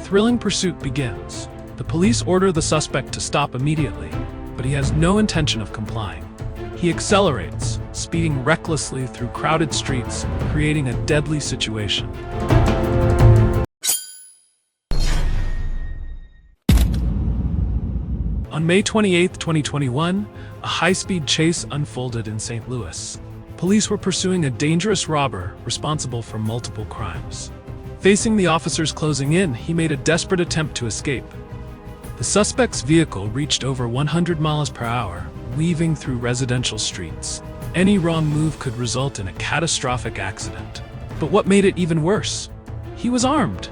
thrilling pursuit begins. The police order the suspect to stop immediately, but he has no intention of complying. He accelerates, speeding recklessly through crowded streets, creating a deadly situation. On May 28, 2021, a high-speed chase unfolded in St. Louis. Police were pursuing a dangerous robber responsible for multiple crimes. Facing the officers closing in, he made a desperate attempt to escape. The suspect's vehicle reached over 100 miles per hour, weaving through residential streets. Any wrong move could result in a catastrophic accident. But what made it even worse? He was armed.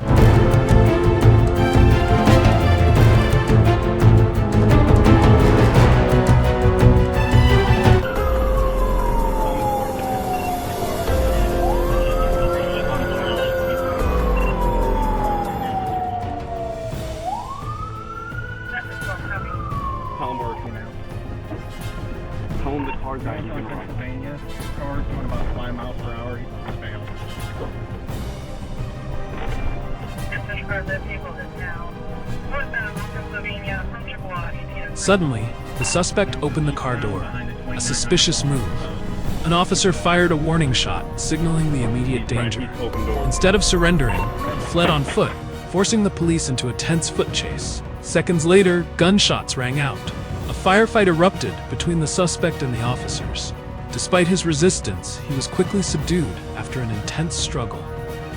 Tell him the car guy he's in Pennsylvania. Car's going about 5 miles per hour. He's failed. Suddenly, the suspect opened the car door. A suspicious move. An officer fired a warning shot, signaling the immediate danger. Instead of surrendering, he fled on foot, forcing the police into a tense foot chase. Seconds later, gunshots rang out. A firefight erupted between the suspect and the officers. Despite his resistance, he was quickly subdued after an intense struggle.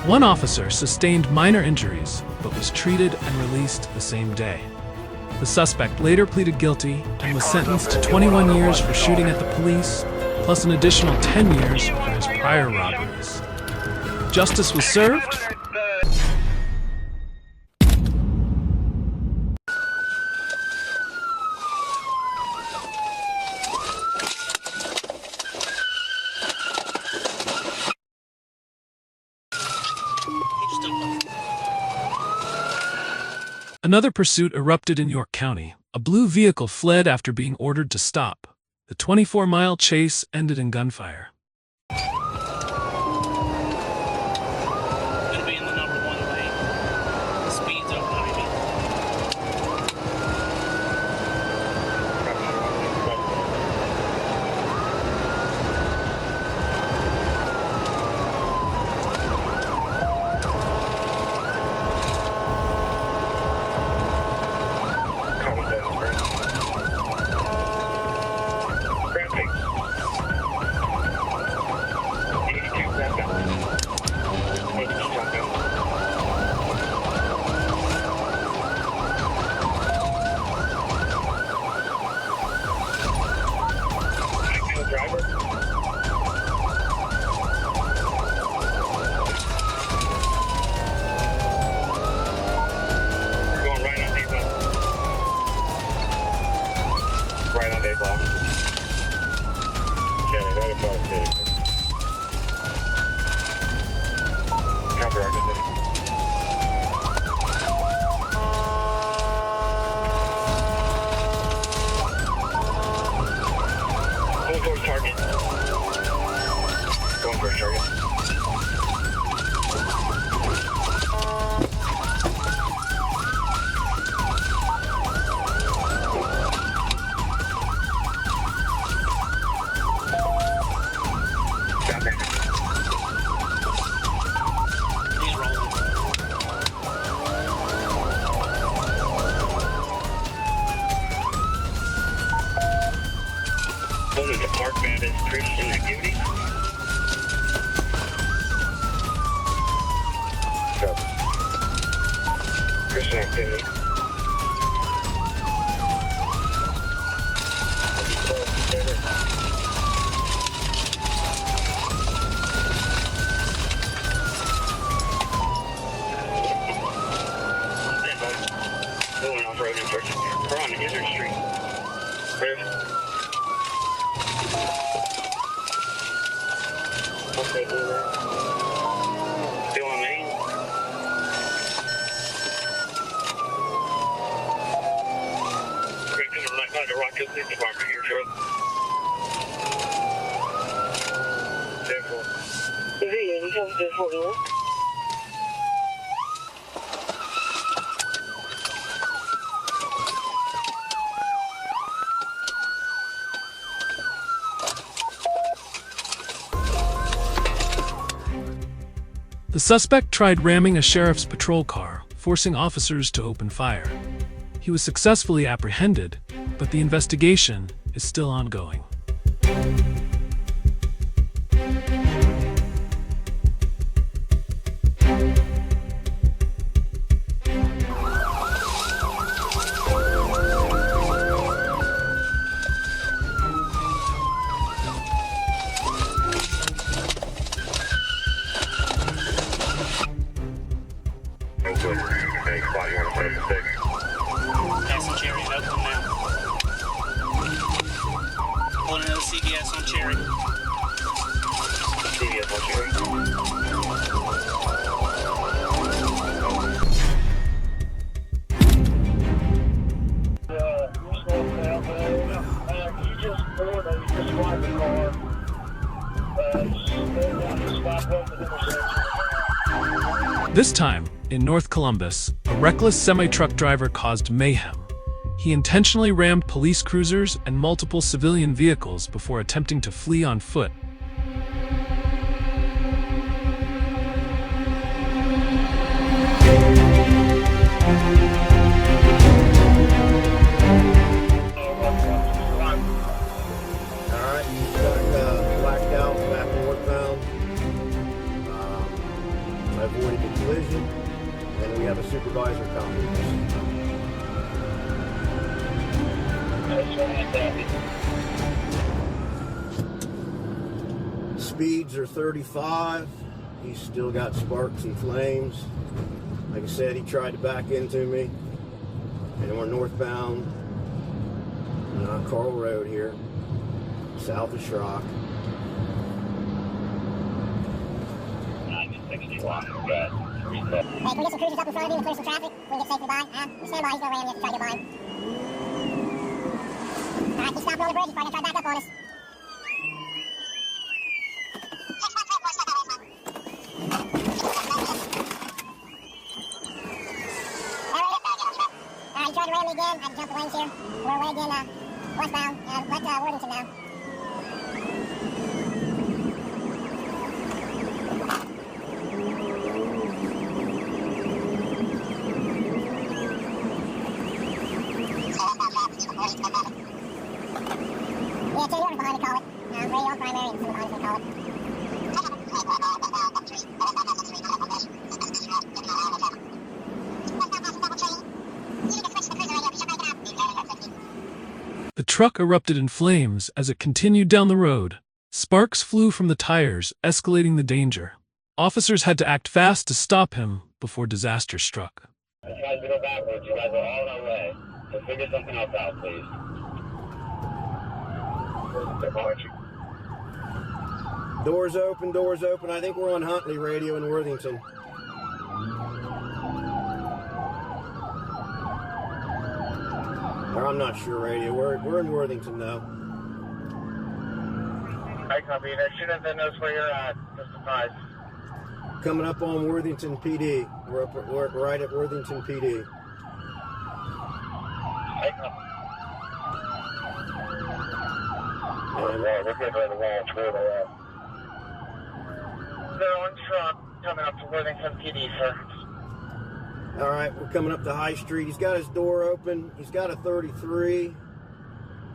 One officer sustained minor injuries, but was treated and released the same day. The suspect later pleaded guilty and was sentenced to 21 years for shooting at the police, plus an additional 10 years for his prior robberies. Justice was served. Another pursuit erupted in York County. A blue vehicle fled after being ordered to stop. The 24-mile chase ended in gunfire. Gonna be in the number 1 lane. The speed's up behind me. Right on day block. Yeah, right above the counter activity. Going towards target. Going towards target. The department is Christian activity. Christian activity. Going off-road in person. We're on the Izzard Street. Clear. Okay, still on Main. We're going to come to the Rock Hill Police Department here, Sheriff. Therefore. The suspect tried ramming a sheriff's patrol car, forcing officers to open fire. He was successfully apprehended, but the investigation is still ongoing. Passing Cherry in Oakland now. Pulling another CVS on Cherry. CVS on Cherry. This time, in North Columbus, a reckless semi-truck driver caused mayhem. He intentionally rammed police cruisers and multiple civilian vehicles before attempting to flee on foot. Alright, he's got blacked out back northbound. I avoided the collision, and we have a supervisor coming. Speeds are 35. He's still got sparks and flames. Like I said, he tried to back into me, and we're northbound on Carl Road here, south of Schrock. 961, good. Hey, can we get some cruisers up in front of you and clear some traffic? We can get safely by. We stand by, he's gonna ram you, try to get by him. Alright, he's stopping on the bridge, he's probably gonna try to back up on us. Alright, he tried to ram me again. I had to jump the lanes here. We're away again, westbound. Let Worthington know. Yeah, Teddy, we're behind the call it. Radio on primary and some behind the call it. The truck erupted in flames as it continued down the road. Sparks flew from the tires, escalating the danger. Officers had to act fast to stop him before disaster struck. You guys go backwards. You guys are all that way. So figure something else out, please. Doors open, doors open. I think we're on Huntley radio in Worthington. Or I'm not sure radio. We're in Worthington though. I copy. There should have been those where you're at. Just surprised. Coming up on Worthington PD. We're right at Worthington PD. I copy. Yeah, we're good by the wall. It's where they're at. They're on truck coming up to Worthington PD, sir. All right, we're coming up to High Street. He's got his door open. He's got a 33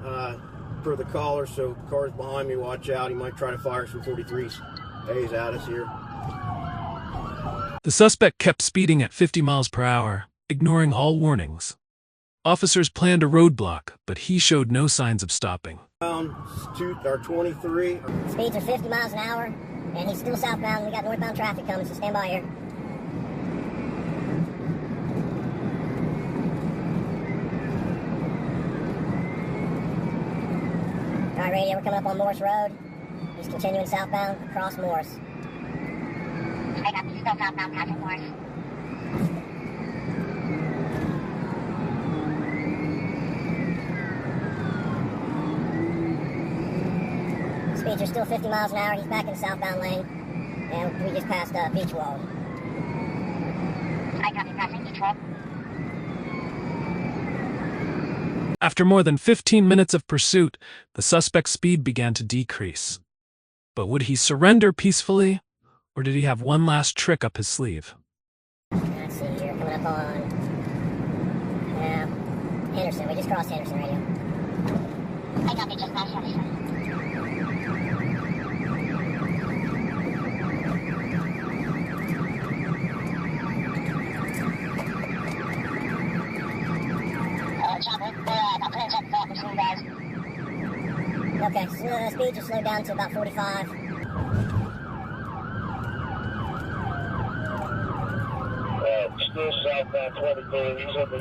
per the caller, so cars behind me, watch out. He might try to fire some 43s A's at us here. The suspect kept speeding at 50 miles per hour, ignoring all warnings. Officers planned a roadblock, but he showed no signs of stopping. Our 23. Speeds are 50 miles an hour, and he's still southbound. We got northbound traffic coming, so stand by here. All right, radio, we're coming up on Morse Road. He's continuing southbound across Morse. I got still southbound passing Morse. Speeds are still 50 miles an hour. He's back in the southbound lane. And we just passed Beach Wall. I copy passing Beach Wall. After more than 15 minutes of pursuit, the suspect's speed began to decrease. But would he surrender peacefully, Or did he have one last trick up his sleeve? Let's see here, coming up on Henderson. We just crossed Henderson radio. I copy, just past Henderson. Chopper, I'm putting check back between you guys. Okay, so, speed just slowed down to about 45. Still southbound 23. He's in the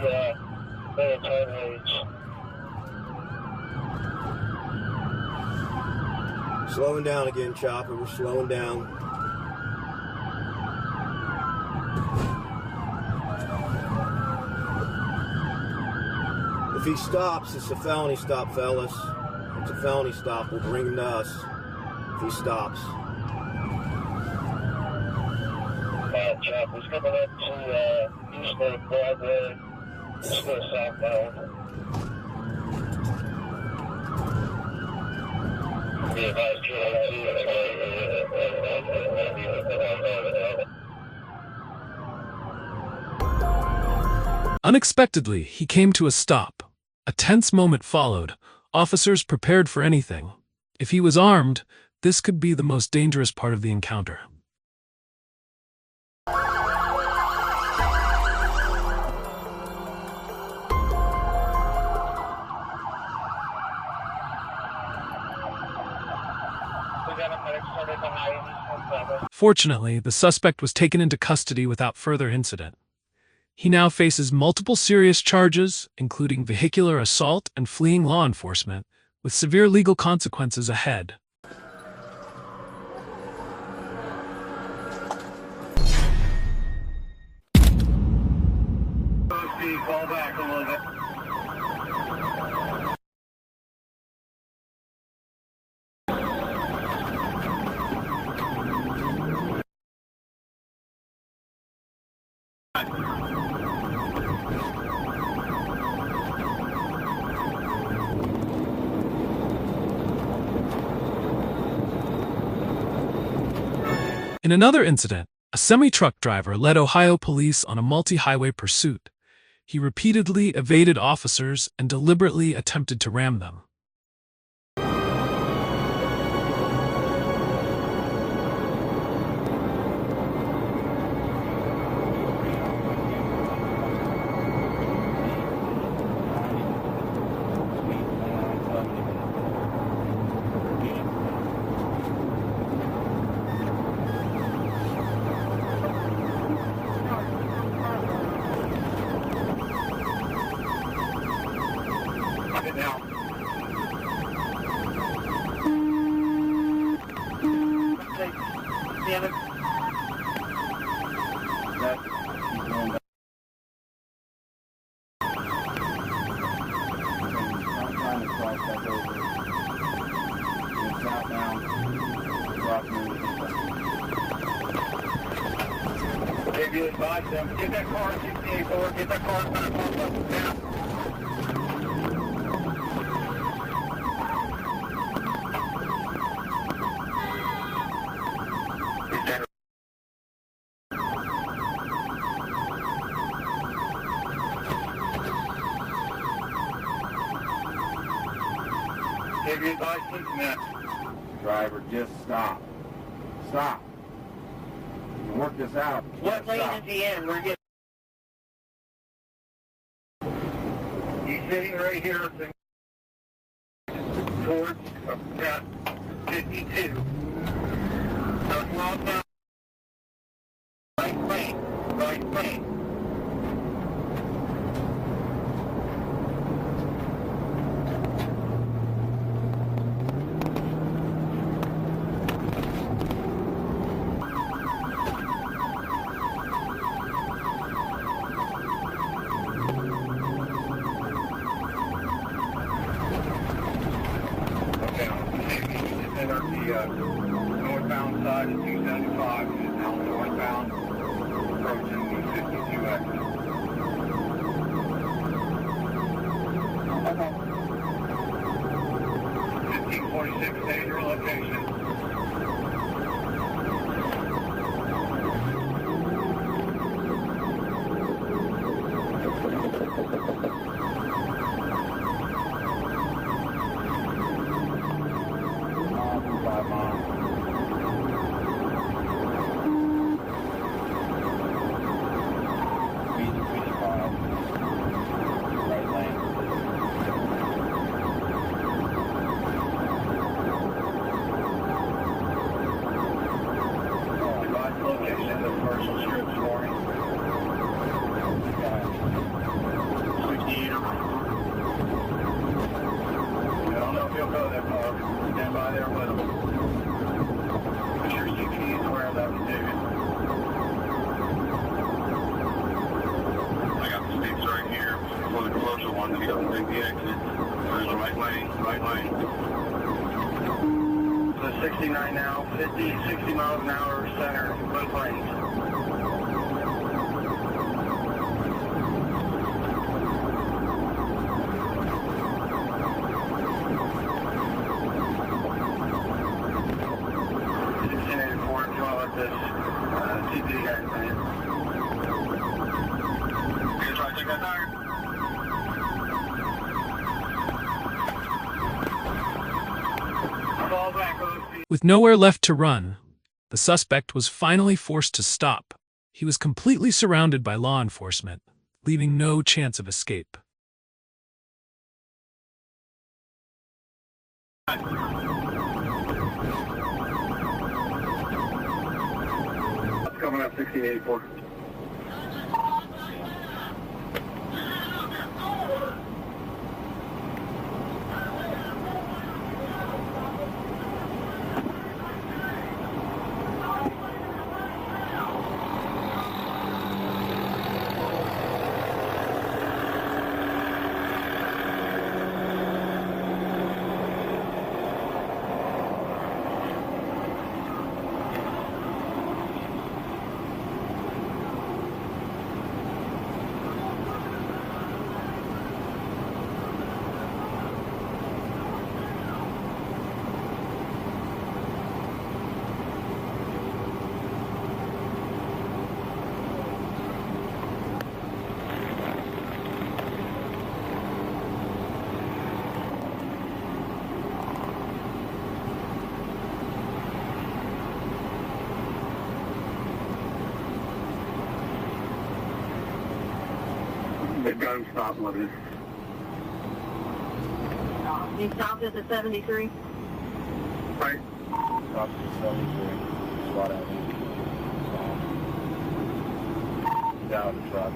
middle turn range. Slowing down again, Chopper. We're slowing down. If he stops, it's a felony stop, fellas. It's a felony stop. We'll bring him to us if he stops. Chopper's coming up to Eastern Broadway. Still southbound. Unexpectedly, he came to a stop. A tense moment followed. Officers prepared for anything. If he was armed, this could be the most dangerous part of the encounter. Fortunately, the suspect was taken into custody without further incident. He now faces multiple serious charges, including vehicular assault and fleeing law enforcement, with severe legal consequences ahead. Fall back a little bit. In another incident, a semi-truck driver led Ohio police on a multi-highway pursuit. He repeatedly evaded officers and deliberately attempted to ram them. Get that car 68 forward, get that car back up now. Give your license now. Driver, just stop. Stop. You can work this out. What lane is he in? We're getting... He's sitting right here towards 52. So slow down. Right lane. Right lane. Northbound side of 275 is now northbound, approaching 52 exit. Okay. 1546, stay at your location. 69 now, 50, 60 miles an hour center, Twin Plains. With nowhere left to run, the suspect was finally forced to stop. He was completely surrounded by law enforcement, leaving no chance of escape. Coming up 1684. The gun stop loaded. He stopped us at 73. Right. Stop to 73. SWAT out. Down the truck.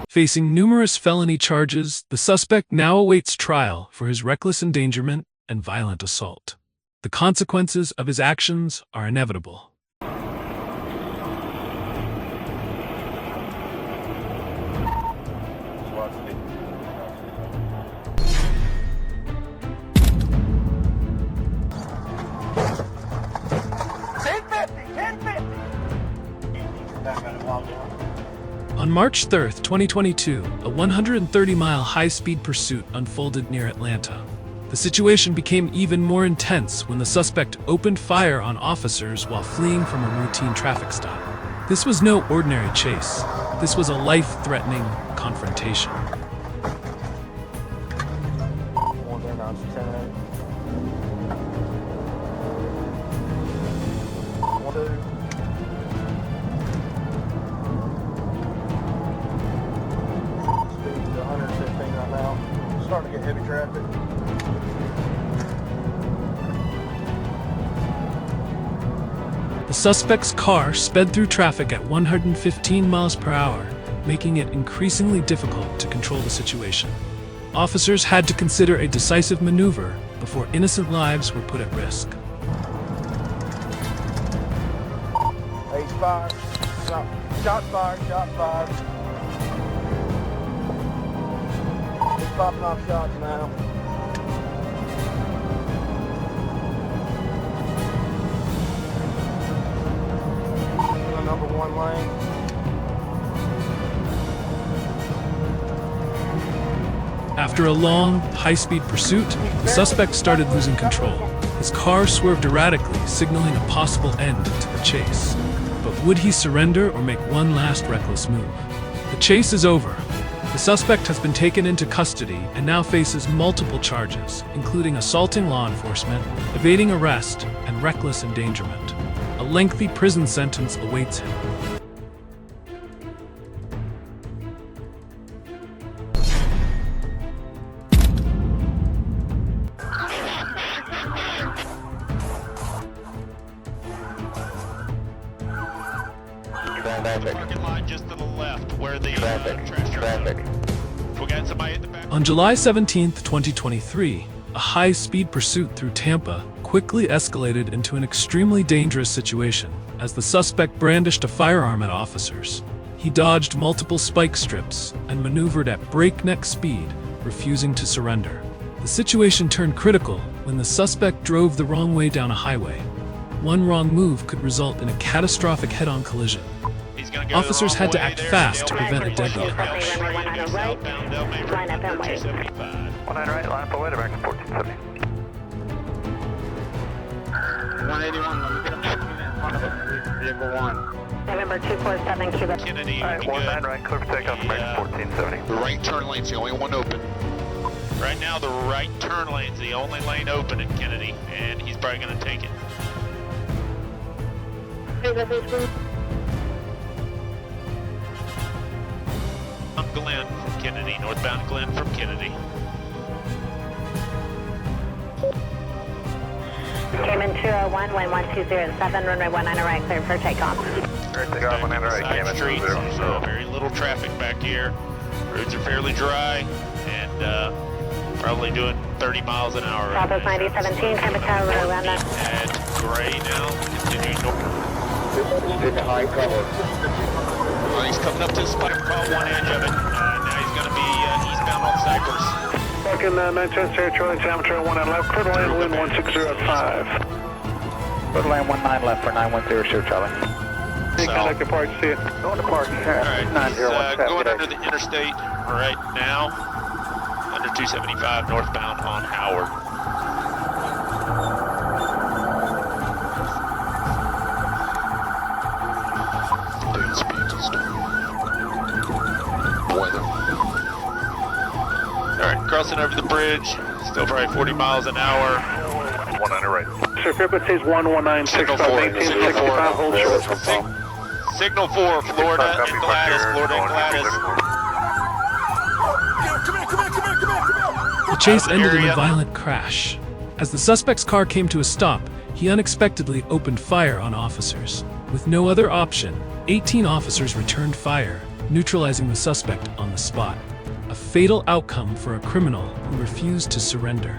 Facing numerous felony charges, the suspect now awaits trial for his reckless endangerment and violent assault. The consequences of his actions are inevitable. SWAT state. On March 3, 2022, a 130-mile high-speed pursuit unfolded near Atlanta. The situation became even more intense when the suspect opened fire on officers while fleeing from a routine traffic stop. This was no ordinary chase. This was a life-threatening confrontation. Speed 115 right now. Starting to get heavy traffic. The suspect's car sped through traffic at 115 miles per hour, making it increasingly difficult to control the situation. Officers had to consider a decisive maneuver before innocent lives were put at risk. Ace fire. Shot fired. He's popping off shots now. Number one lane. After a long, high-speed pursuit, the suspect started losing control. His car swerved erratically, signaling a possible end to the chase. But would he surrender or make one last reckless move? The chase is over. The suspect has been taken into custody and now faces multiple charges, including assaulting law enforcement, evading arrest, and reckless endangerment. A lengthy prison sentence awaits him. Parking lot just to the left, where the traffic. We got somebody in the back. On July 17, 2023, a high-speed pursuit through Tampa quickly escalated into an extremely dangerous situation as the suspect brandished a firearm at officers. He He dodged multiple spike strips and maneuvered at breakneck speed, refusing to surrender. The situation turned critical when the suspect drove the wrong way down a highway. One wrong move could result in a catastrophic head-on collision. He's gonna go Officers the wrong had to way act there. fast to Delmay prevent a Road, deadly Delmay crash. Road, ready to go southbound Delmay Road, Line up number Delmay. 275. 19 right, line up away to back to 1470. 181, let me get him in front of us, vehicle 1. November 247 Cuba. Kennedy Alright, would be 19 good. right, clear for takeoff, back to 1470. The right turn lane's the only one open. Right now, the right turn lane's the only lane open at Kennedy, and he's probably gonna take it. Glenn from Kennedy, northbound Glenn from Kennedy. Came in 201, wind 1207, runway 19 right, cleared for takeoff. Alright, takeoff, 19 right, Side came in streets, 20. there's very little traffic back here. Roads are fairly dry, and probably doing 30 miles an hour. Southwest 9017, temperature around that. At Gray now, continuing north. Stick to high cover. He's coming up to the spike, call one edge of it. Now he's going to be eastbound on Cypress. Fucking 910 Charlie, temperature 19 left, clear to land, wind 1605. Clear to land 19 left for 910, show Charlie. So, Conduct to park, see it. Going to park, Alright, 9017. going under the interstate right now, under 275 northbound on Howard. Dude, speeds and stuff. Weather. Alright, crossing over the bridge, still probably 40 miles an hour. 19 right. Sir, frequencies 119, Signal 4, 65, hold short. Signal 4, Florida and Gladys, Florida and Gladys. The chase ended in a violent crash. As the suspect's car came to a stop, he unexpectedly opened fire on officers. With no other option, 18 officers returned fire, neutralizing the suspect on the spot. A fatal outcome for a criminal who refused to surrender.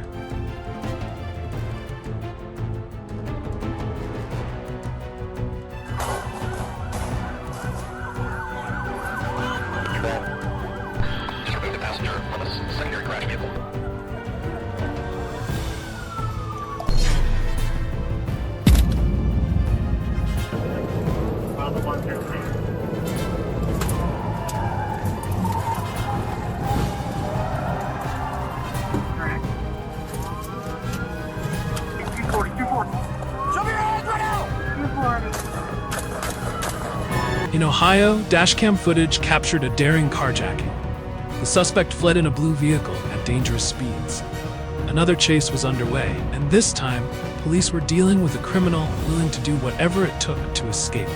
The passenger on a secondary crash vehicle. On the 150. Alright. 240, 240. Show me your hands right now! 240. In Ohio, dashcam footage captured a daring carjacking. The suspect fled in a blue vehicle at dangerous speeds. Another chase was underway, and this time, police were dealing with a criminal willing to do whatever it took to escape.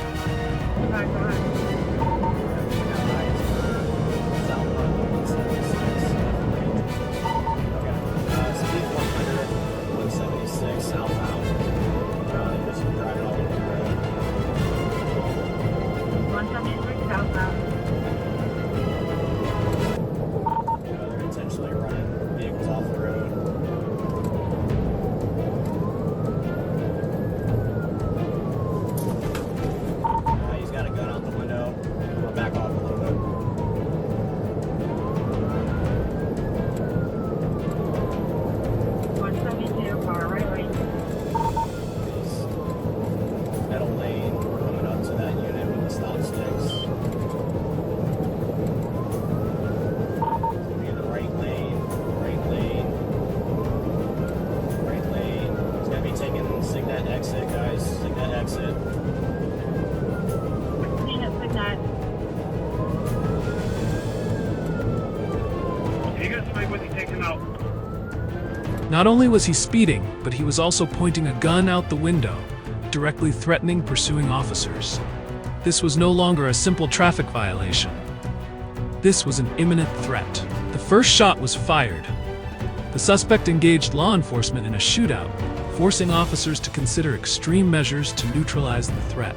They're intentionally running vehicles off the road. He's got a gun out the window. I'll back off a little bit. Metal lane, we're coming up to that unit with the stop sticks. Be in the right lane, right lane, right lane. He's gonna be taking Signet exit, guys. Signet exit. You got somebody with you, take him out. Not only was he speeding, but he was also pointing a gun out the window, directly threatening pursuing officers. This was no longer a simple traffic violation. This was an imminent threat. The first shot was fired. The suspect engaged law enforcement in a shootout, forcing officers to consider extreme measures to neutralize the threat.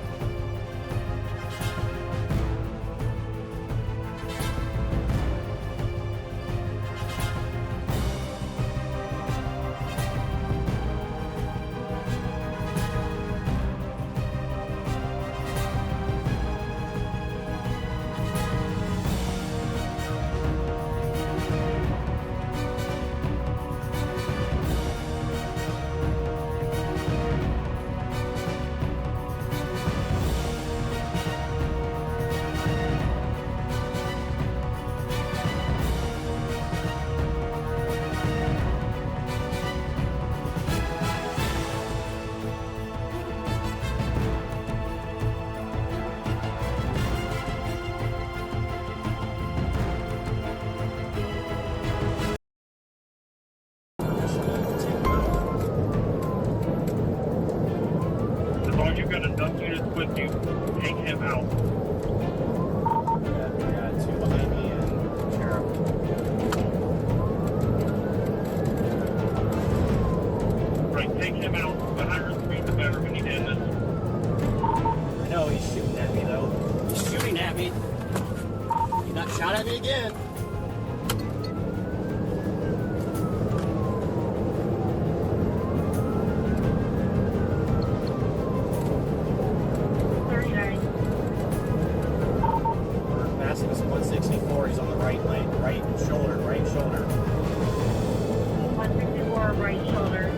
right shoulder.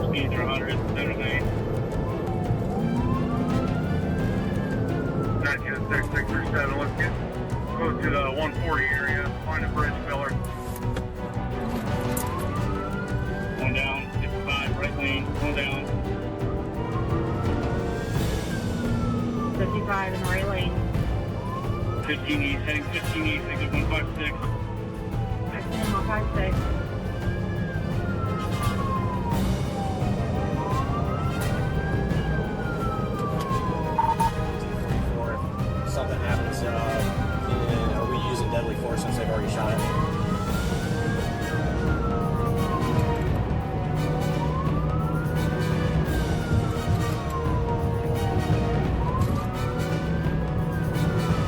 Speeds are 100, center lane. 196637, let's get close to the 140 area, find a bridge filler. Going down, 55, right lane, going down. 55 in the right lane. 15 east, heading 15 east, exit 156. Exit 156. If something happens, are we using deadly force since they've already shot at me?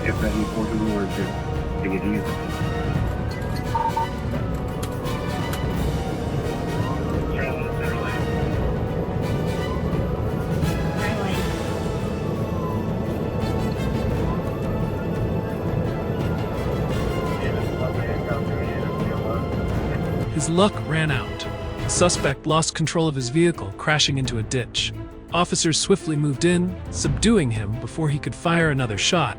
If that equals the word, take it easy. Traveling the center lane. Right lane. His luck ran out. The suspect lost control of his vehicle, crashing into a ditch. Officers swiftly moved in, subduing him before he could fire another shot.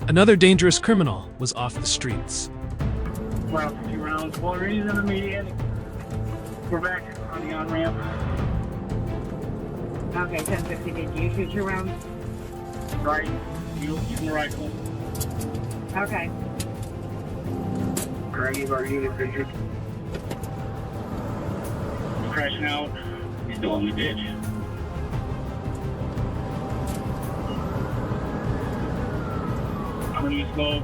Another dangerous criminal was off the streets. Well, 2 rounds, one reason immediate. We're back on the on-ramp. Okay, 1050. Did you shoot your round? Right, using the rifle. Okay. Granny's our unit injured. Crashing out. He's still in the ditch. I'm gonna use slow.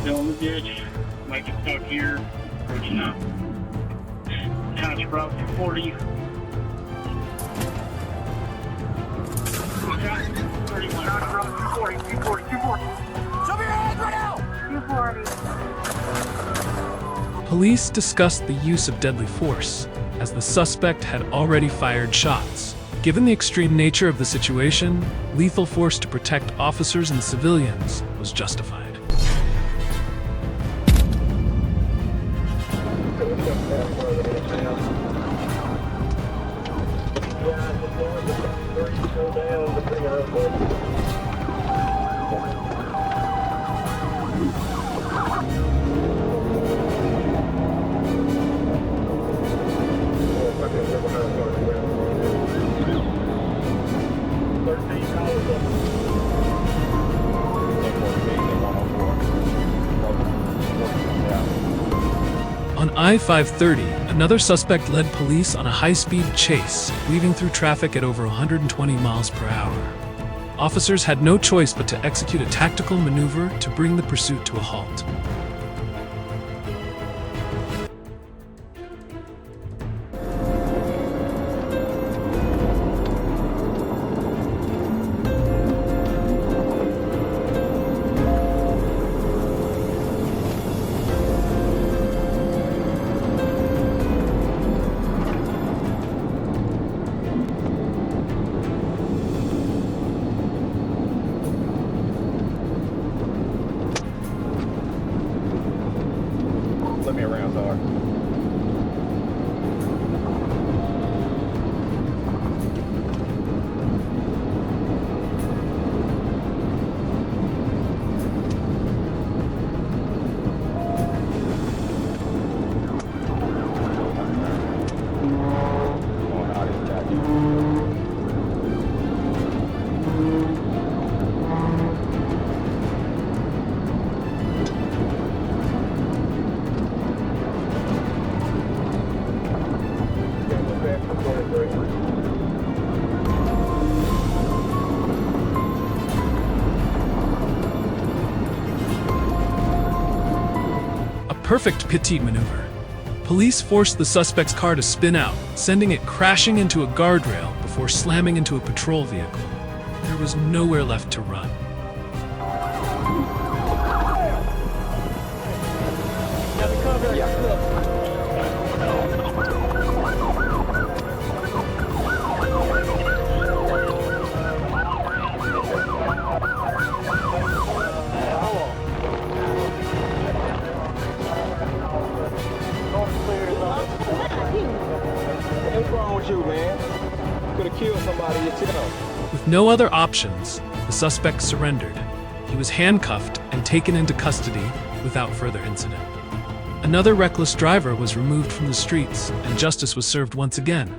Still in the ditch. Might get stuck here. Approaching up. Touch route 240. 31. Touch route 240. 240. 240. Show me your hands right now! 240. Police discussed the use of deadly force, as the suspect had already fired shots. Given the extreme nature of the situation, lethal force to protect officers and civilians was justified. On I-530, another suspect led police on a high-speed chase, weaving through traffic at over 120 miles per hour. Officers had no choice but to execute a tactical maneuver to bring the pursuit to a halt. Let me around, dog. Perfect petite maneuver. Police forced the suspect's car to spin out, sending it crashing into a guardrail before slamming into a patrol vehicle. There was nowhere left to run. no other options, the suspect surrendered. He was handcuffed and taken into custody without further incident. Another reckless driver was removed from the streets, and justice was served once again.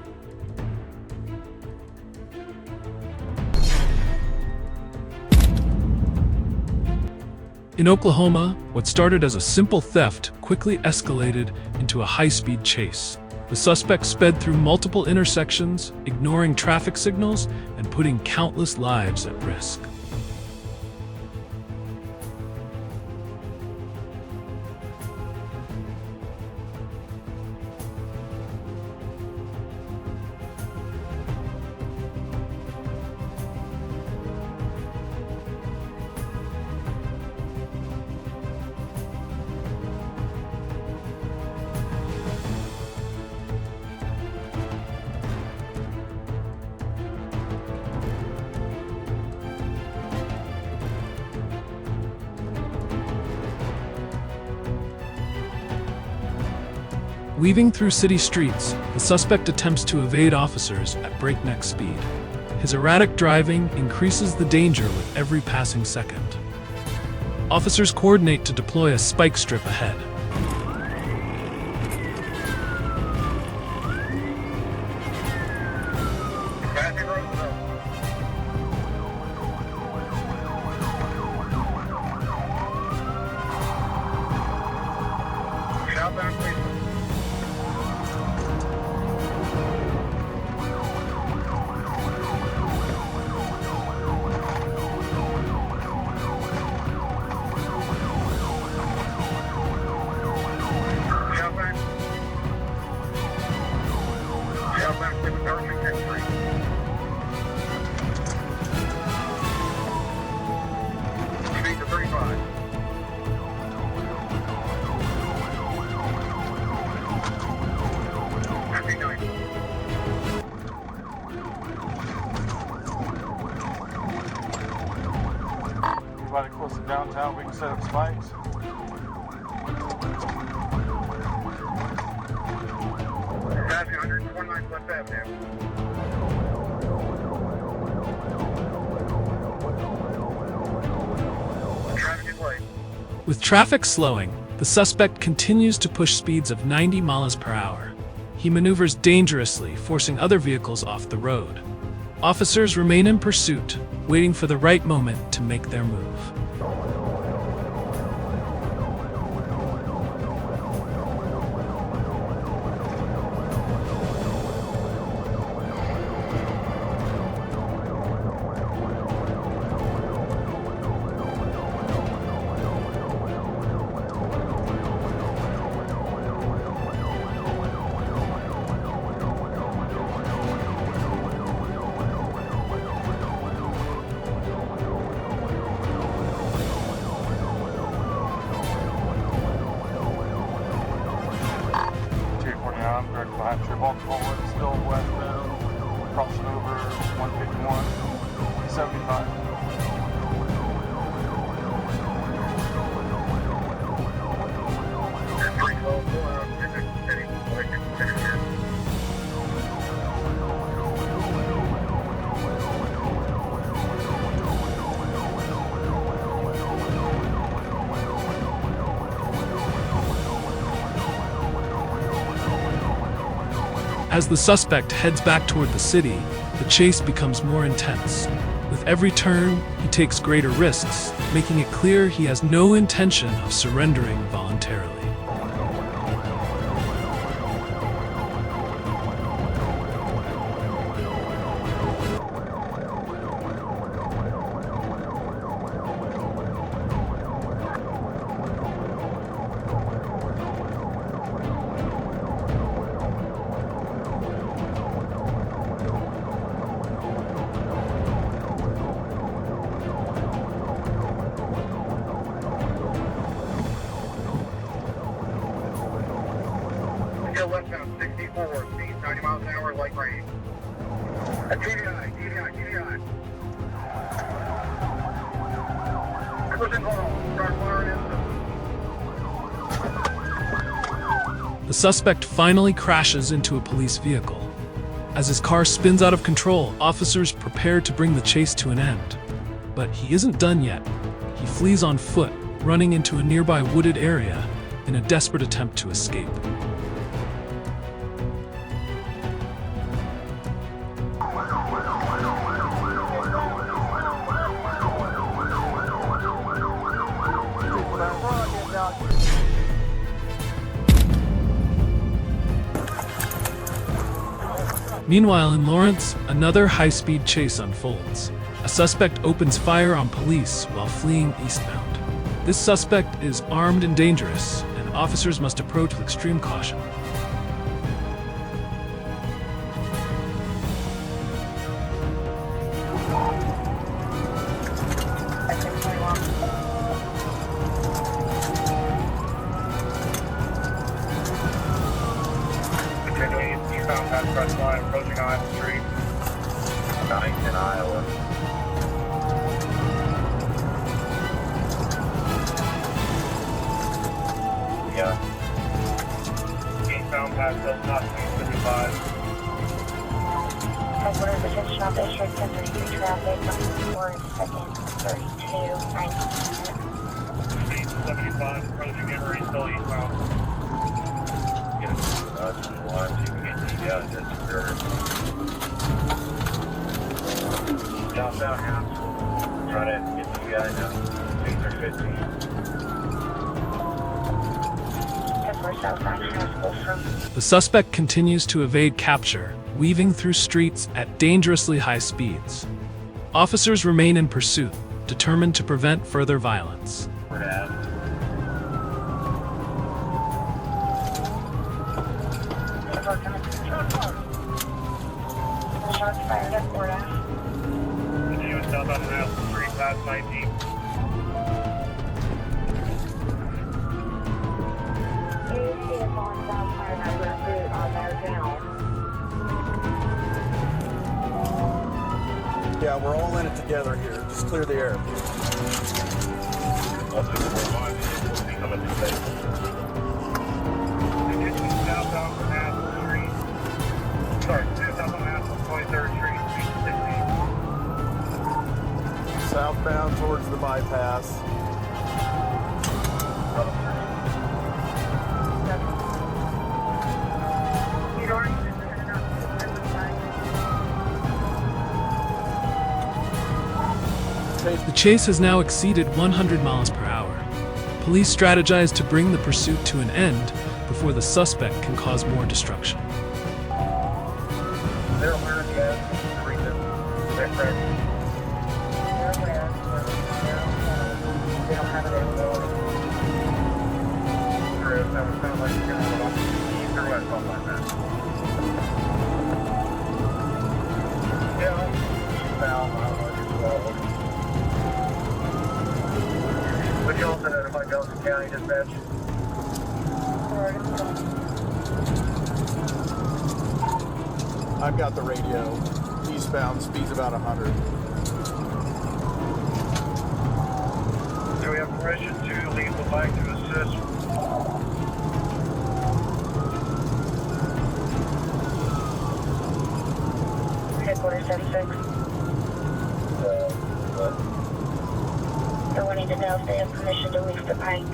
In Oklahoma, what started as a simple theft quickly escalated into a high-speed chase. The suspect sped through multiple intersections, ignoring traffic signals and putting countless lives at risk. Weaving through city streets, the suspect attempts to evade officers at breakneck speed. His erratic driving increases the danger with every passing second. Officers coordinate to deploy a spike strip ahead. Anybody close to downtown, we can set up spikes. Passing 129 West Avenue. Traffic is late. With traffic slowing, the suspect continues to push speeds of 90 miles per hour. He maneuvers dangerously, forcing other vehicles off the road. Officers remain in pursuit, waiting for the right moment to make their move. Direct behind your multiple ones still westbound, crossing over 151, 75. As the suspect heads back toward the city, the chase becomes more intense. With every turn, he takes greater risks, making it clear he has no intention of surrendering voluntarily. Westbound 64, speed 90 miles an hour, light rain. TDI. Pushing home, start firing in. The suspect finally crashes into a police vehicle. As his car spins out of control, officers prepare to bring the chase to an end. But he isn't done yet. He flees on foot, running into a nearby wooded area in a desperate attempt to escape. Meanwhile, in Lawrence, another high-speed chase unfolds. A suspect opens fire on police while fleeing eastbound. This suspect is armed and dangerous, and officers must approach with extreme caution. Approaching Iowa Street, Bennington, Iowa. Yeah. Eastbound past Hilltop 255. Headquarters attention off District 1032 traffic, 4 seconds, 32, 19. Speed 75, approaching Emory, still eastbound. Yes, that's the line, so you can get to you guys, that's secure. Southbound house, try to get to you guys now, 215. The suspect continues to evade capture, weaving through streets at dangerously high speeds. Officers remain in pursuit, determined to prevent further violence. Shots fired at Fort Ave. Continuing southbound house, street past 19. Yeah, we're all in it together here. Just clear the air. Southbound from Haskell Street. Sorry, southbound from Haskell, 23rd Street, 16. Southbound towards the bypass. The chase has now exceeded 100 miles per hour. Police strategize to bring the pursuit to an end before the suspect can cause more destruction. They're aware of the gas, the reason they're correct. They're aware. They don't have it available. That would sound like you're going to have to east or west off like that. Yeah, eastbound, would you also notify Johnson County Dispatch? I've got the radio. Eastbound, speed's about 100. Do we have permission to leave the bike to assist? Headquarters 36. They're wanting to know if they have permission to leave the pike.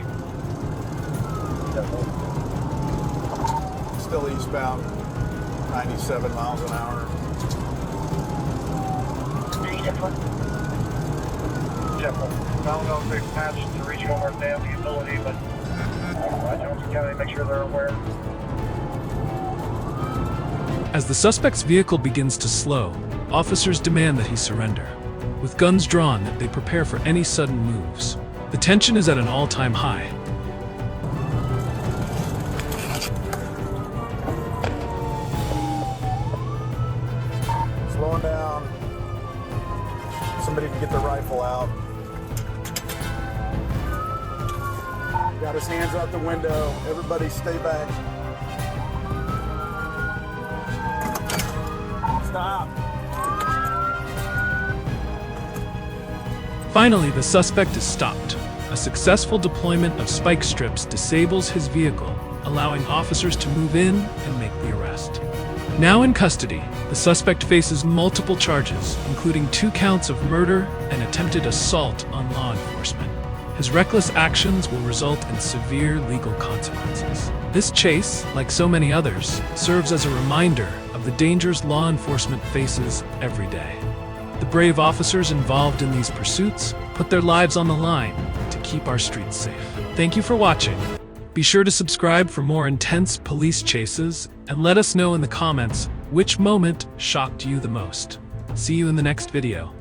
Still eastbound, 97 miles an hour. 94. Jeff, I don't know if they've patched to regional or they have the ability, but Johnson County, make sure they're aware. As the suspect's vehicle begins to slow, officers demand that he surrender. With guns drawn, they prepare for any sudden moves. The tension is at an all-time high. Slowing down. Somebody can get the rifle out. Got his hands out the window. Everybody stay back. Stop. Finally, the suspect is stopped. A successful deployment of spike strips disables his vehicle, allowing officers to move in and make the arrest. Now in custody, the suspect faces multiple charges, including 2 counts of murder and attempted assault on law enforcement. His reckless actions will result in severe legal consequences. This chase, like so many others, serves as a reminder of the dangers law enforcement faces every day. The brave officers involved in these pursuits put their lives on the line to keep our streets safe. Thank you for watching. Be sure to subscribe for more intense police chases and let us know in the comments which moment shocked you the most. See you in the next video.